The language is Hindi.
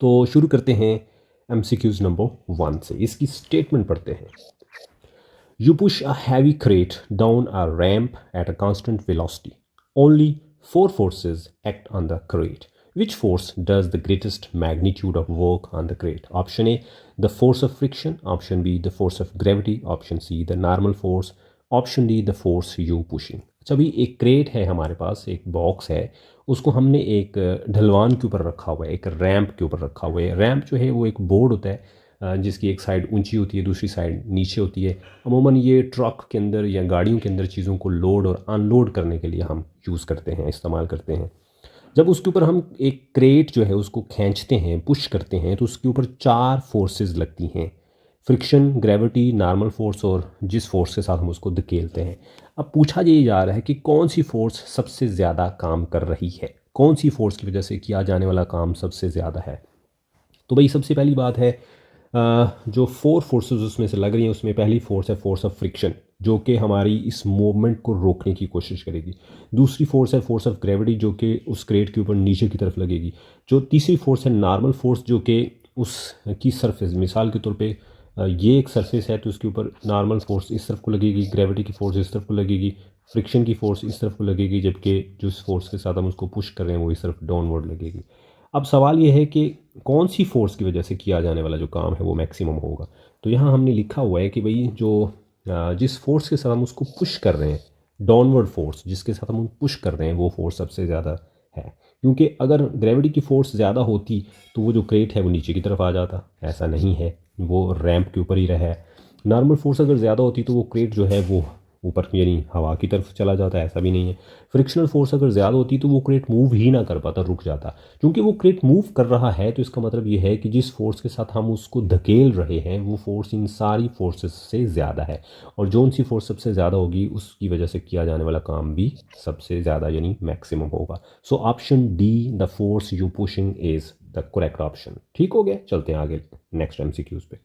तो शुरू करते हैं एमसीक्यूज नंबर 1 से। इसकी स्टेटमेंट पढ़ते हैं। You push a heavy crate down a ramp at a constant velocity. Only four forces act on the crate. Which force does the greatest magnitude of work on the crate? Option A, the force of friction. Option B, the force of gravity. Option C, the normal force. Option D, the force you pushing. अच्छा, अभी एक क्रेट है हमारे पास, एक बॉक्स है, उसको हमने एक ढलवान के ऊपर रखा हुआ है, एक रैंप के ऊपर रखा हुआ है। रैंप जो है वो एक बोर्ड होता है जिसकी एक साइड ऊंची होती है, दूसरी साइड नीचे होती है। अमूमन ये ट्रक के अंदर या गाड़ियों के अंदर चीज़ों को लोड और अनलोड करने के लिए हम यूज़ करते हैं, इस्तेमाल करते हैं। जब उसके ऊपर हम एक क्रेट जो है उसको खींचते हैं, पुश करते हैं, तो उसके ऊपर 4 फोर्सेस लगती हैं। फ्रिक्शन, ग्रेविटी, नॉर्मल फोर्स और जिस फोर्स के साथ हम उसको धकेलते हैं। अब पूछा ये जा रहा है कि कौन सी फोर्स सबसे ज़्यादा काम कर रही है, कौन सी फोर्स की वजह से किया जाने वाला काम सबसे ज़्यादा है। तो भाई सबसे पहली बात है, जो 4 फोर्सेस उसमें से लग रही हैं उसमें पहली फोर्स है फोर्स ऑफ फ्रिक्शन, जो कि हमारी इस मूवमेंट को रोकने की कोशिश करेगी। दूसरी फोर्स है फोर्स ऑफ ग्रेविटी, जो कि उस क्रेट के ऊपर नीचे की तरफ लगेगी। जो तीसरी फोर्स है नॉर्मल फोर्स, जो कि उसकी सरफेस, मिसाल के तौर पे ये एक सरफेस है तो उसके ऊपर नॉर्मल फोर्स इस तरफ को लगेगी, ग्रेविटी की फोर्स इस तरफ को लगेगी, फ्रिक्शन की फोर्स इस तरफ को लगेगी, जबकि जिस फोर्स के साथ हम उसको पुश कर रहे हैं वो इस तरफ डाउनवर्ड लगेगी। अब सवाल ये है कि कौन सी फोर्स की वजह से किया जाने वाला जो काम है वो मैक्सिमम होगा। तो यहाँ हमने लिखा हुआ है कि भाई जो जिस फोर्स के साथ हम उसको पुश कर रहे हैं, डाउनवर्ड फोर्स जिसके साथ हम पुश कर रहे हैं, वो फोर्स सबसे ज़्यादा है। क्योंकि अगर ग्रेविटी की फोर्स ज़्यादा होती तो वो जो क्रेट है वो नीचे की तरफ आ जाता, ऐसा नहीं है, वो रैंप के ऊपर ही रहा है। नॉर्मल फोर्स अगर ज़्यादा होती तो वो क्रेट जो है वो ऊपर यानी हवा की तरफ चला जाता, ऐसा भी नहीं है। फ्रिक्शनल फोर्स अगर ज़्यादा होती तो वो क्रेट मूव ही ना कर पाता, रुक जाता। क्योंकि वो क्रेट मूव कर रहा है तो इसका मतलब ये है कि जिस फोर्स के साथ हम उसको धकेल रहे हैं वो फोर्स इन सारी फोर्सेस से ज़्यादा है, और जो सी फोर्स सबसे ज़्यादा होगी उसकी वजह से किया जाने वाला काम भी सबसे ज़्यादा यानी मैक्सिमम होगा। So option D, the force you pushing, is the correct option. ठीक हो गया, चलते हैं आगे नेक्स्ट एमसीक्यूज पे।